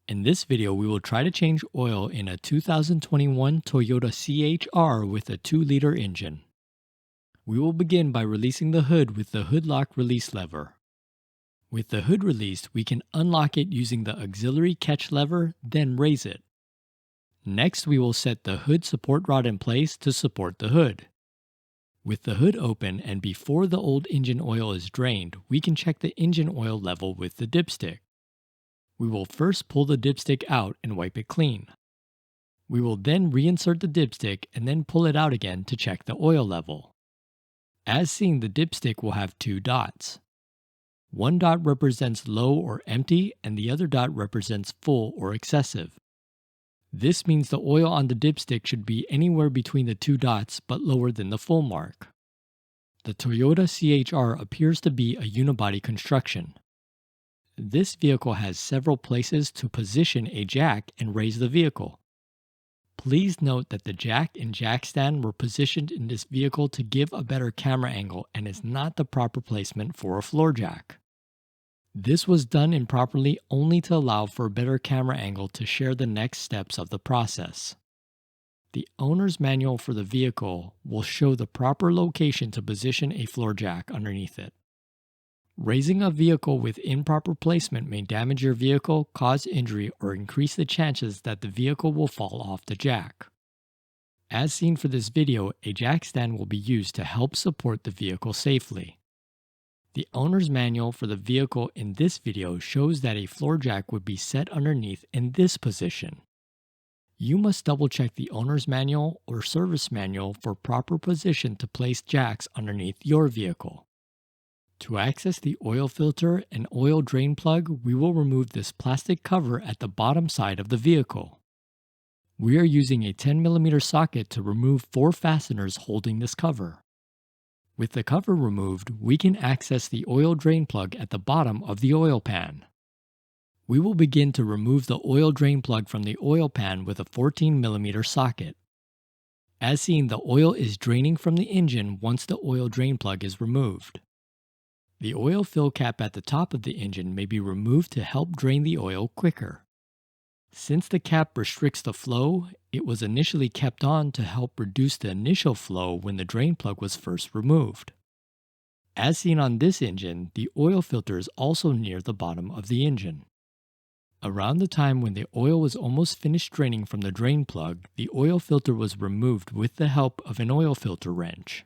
In this video, we will try to change oil in a 2021 Toyota CHR with a 2-liter engine. We will begin by releasing the hood with the hood lock release lever. With the hood released, we can unlock it using the auxiliary catch lever, then raise it. Next, we will set the hood support rod in place to support the hood. With the hood open and before the old engine oil is drained, we can check the engine oil level with the dipstick. We will first pull the dipstick out and wipe it clean. We will then reinsert the dipstick and then pull it out again to check the oil level. As seen, the dipstick will have 2 dots. One dot represents low or empty and the other dot represents full or excessive. This means the oil on the dipstick should be anywhere between the 2 dots but lower than the full mark. The Toyota CHR appears to be a unibody construction. This vehicle has several places to position a jack and raise the vehicle. Please note that the jack and jack stand were positioned in this vehicle to give a better camera angle and is not the proper placement for a floor jack. This was done improperly only to allow for a better camera angle to share the next steps of the process. The owner's manual for the vehicle will show the proper location to position a floor jack underneath it. Raising a vehicle with improper placement may damage your vehicle, cause injury, or increase the chances that the vehicle will fall off the jack. As seen for this video, a jack stand will be used to help support the vehicle safely. The owner's manual for the vehicle in this video shows that a floor jack would be set underneath in this position. You must double check the owner's manual or service manual for proper position to place jacks underneath your vehicle. To access the oil filter and oil drain plug, we will remove this plastic cover at the bottom side of the vehicle. We are using a 10mm socket to remove 4 fasteners holding this cover. With the cover removed, we can access the oil drain plug at the bottom of the oil pan. We will begin to remove the oil drain plug from the oil pan with a 14mm socket. As seen, the oil is draining from the engine once the oil drain plug is removed. The oil fill cap at the top of the engine may be removed to help drain the oil quicker. Since the cap restricts the flow, it was initially kept on to help reduce the initial flow when the drain plug was first removed. As seen on this engine, the oil filter is also near the bottom of the engine. Around the time when the oil was almost finished draining from the drain plug, the oil filter was removed with the help of an oil filter wrench.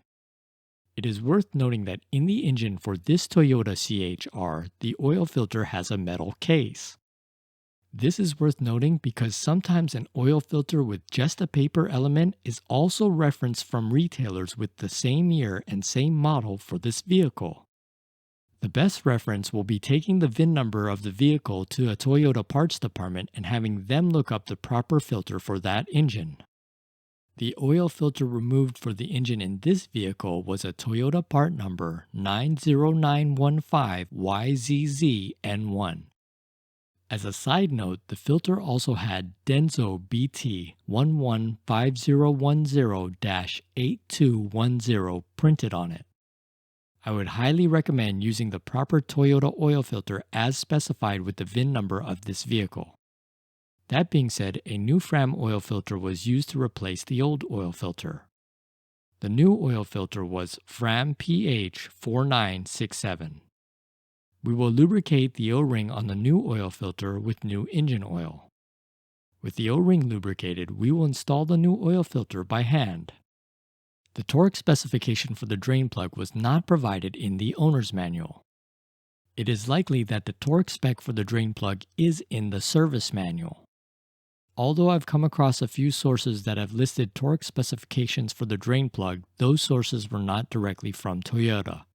It is worth noting that in the engine for this Toyota CHR, the oil filter has a metal case. This is worth noting because sometimes an oil filter with just a paper element is also referenced from retailers with the same year and same model for this vehicle. The best reference will be taking the VIN number of the vehicle to a Toyota parts department and having them look up the proper filter for that engine. The oil filter removed for the engine in this vehicle was a Toyota part number 90915YZZN1. As a side note, the filter also had Denso BT 115010-8210 printed on it. I would highly recommend using the proper Toyota oil filter as specified with the VIN number of this vehicle. That being said, a new Fram oil filter was used to replace the old oil filter. The new oil filter was Fram PH4967. We will lubricate the O-ring on the new oil filter with new engine oil. With the O-ring lubricated, we will install the new oil filter by hand. The torque specification for the drain plug was not provided in the owner's manual. It is likely that the torque spec for the drain plug is in the service manual. Although I've come across a few sources that have listed torque specifications for the drain plug, those sources were not directly from Toyota.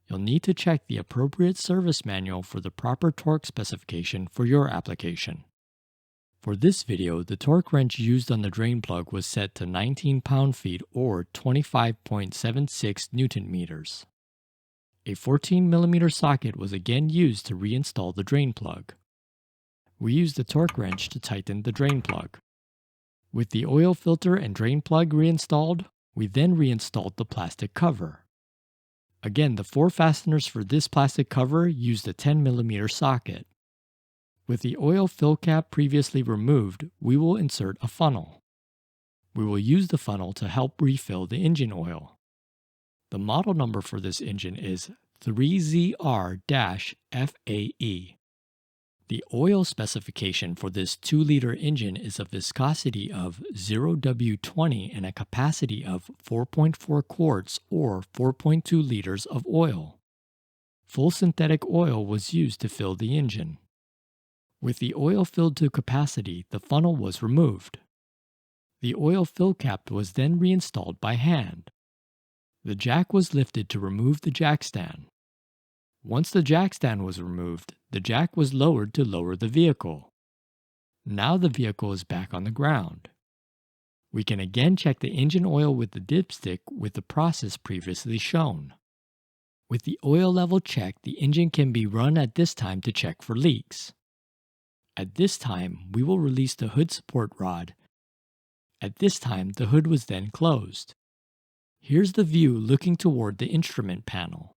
You'll need to check the appropriate service manual for the proper torque specification for your application. For this video, the torque wrench used on the drain plug was set to 19 pound-feet or 25.76 Newton meters. A 14mm socket was again used to reinstall the drain plug. We used the torque wrench to tighten the drain plug. With the oil filter and drain plug reinstalled, we then reinstalled the plastic cover. Again, the 4 fasteners for this plastic cover used a 10mm socket. With the oil fill cap previously removed, we will insert a funnel. We will use the funnel to help refill the engine oil. The model number for this engine is 3ZR-FAE. The oil specification for this 2-liter engine is a viscosity of 0W20 and a capacity of 4.4 quarts or 4.2 liters of oil. Full synthetic oil was used to fill the engine. With the oil filled to capacity, the funnel was removed. The oil fill cap was then reinstalled by hand. The jack was lifted to remove the jack stand. Once the jack stand was removed, the jack was lowered to lower the vehicle. Now the vehicle is back on the ground. We can again check the engine oil with the dipstick with the process previously shown. With the oil level checked, the engine can be run at this time to check for leaks. At this time, we will release the hood support rod. At this time, the hood was then closed. Here's the view looking toward the instrument panel.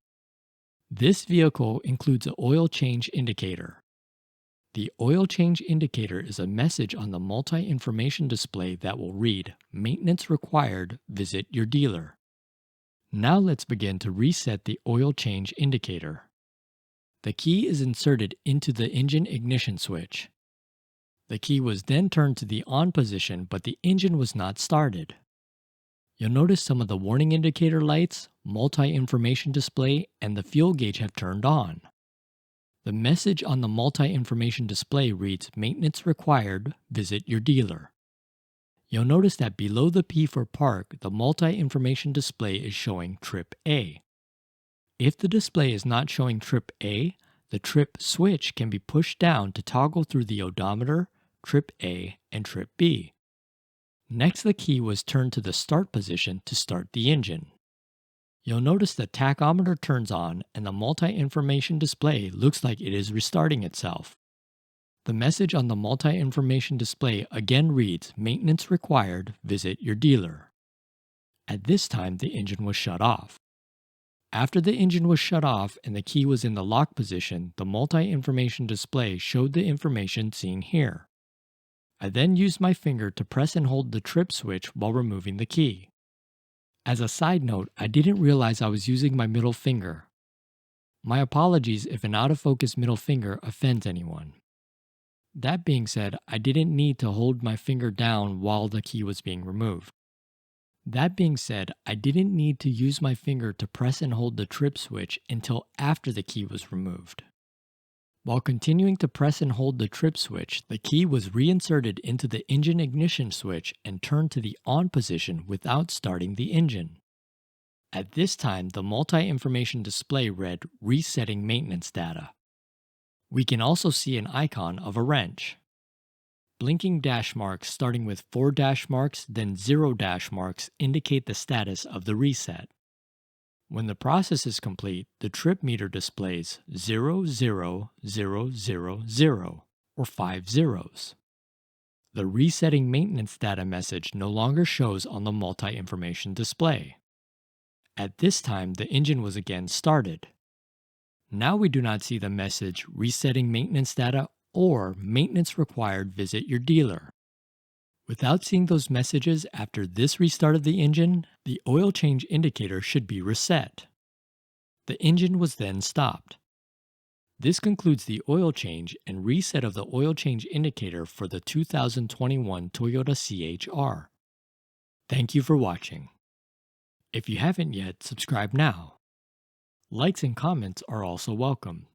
This vehicle includes an oil change indicator. The oil change indicator is a message on the multi-information display that will read, "Maintenance required, visit your dealer." Now let's begin to reset the oil change indicator. The key is inserted into the engine ignition switch. The key was then turned to the on position, but the engine was not started. You'll notice some of the warning indicator lights, multi-information display, and the fuel gauge have turned on. The message on the multi-information display reads, "Maintenance required, visit your dealer." You'll notice that below the P for park, the multi-information display is showing trip A. If the display is not showing trip A, the trip switch can be pushed down to toggle through the odometer, trip A, and trip B. Next, the key was turned to the start position to start the engine. You'll notice the tachometer turns on and the multi-information display looks like it is restarting itself. The message on the multi-information display again reads, "Maintenance required, visit your dealer." At this time, the engine was shut off. After the engine was shut off and the key was in the lock position, the multi-information display showed the information seen here. I then used my finger to press and hold the trip switch while removing the key. As a side note, I didn't realize I was using my middle finger. My apologies if an out-of-focus middle finger offends anyone. That being said, I didn't need to hold my finger down while the key was being removed. That being said, I didn't need to use my finger to press and hold the trip switch until after the key was removed. While continuing to press and hold the trip switch, the key was reinserted into the engine ignition switch and turned to the on position without starting the engine. At this time, the multi-information display read "Resetting maintenance data." We can also see an icon of a wrench. Blinking dash marks starting with 4 dash marks, then 0 dash marks indicate the status of the reset. When the process is complete, the trip meter displays 00000, or 5 zeros. The resetting maintenance data message no longer shows on the multi-information display. At this time, the engine was again started. Now we do not see the message "Resetting maintenance data" or "Maintenance required, visit your dealer." Without seeing those messages after this restart of the engine, the oil change indicator should be reset. The engine was then stopped. This concludes the oil change and reset of the oil change indicator for the 2021 Toyota CHR. Thank you for watching. If you haven't yet, subscribe now. Likes and comments are also welcome.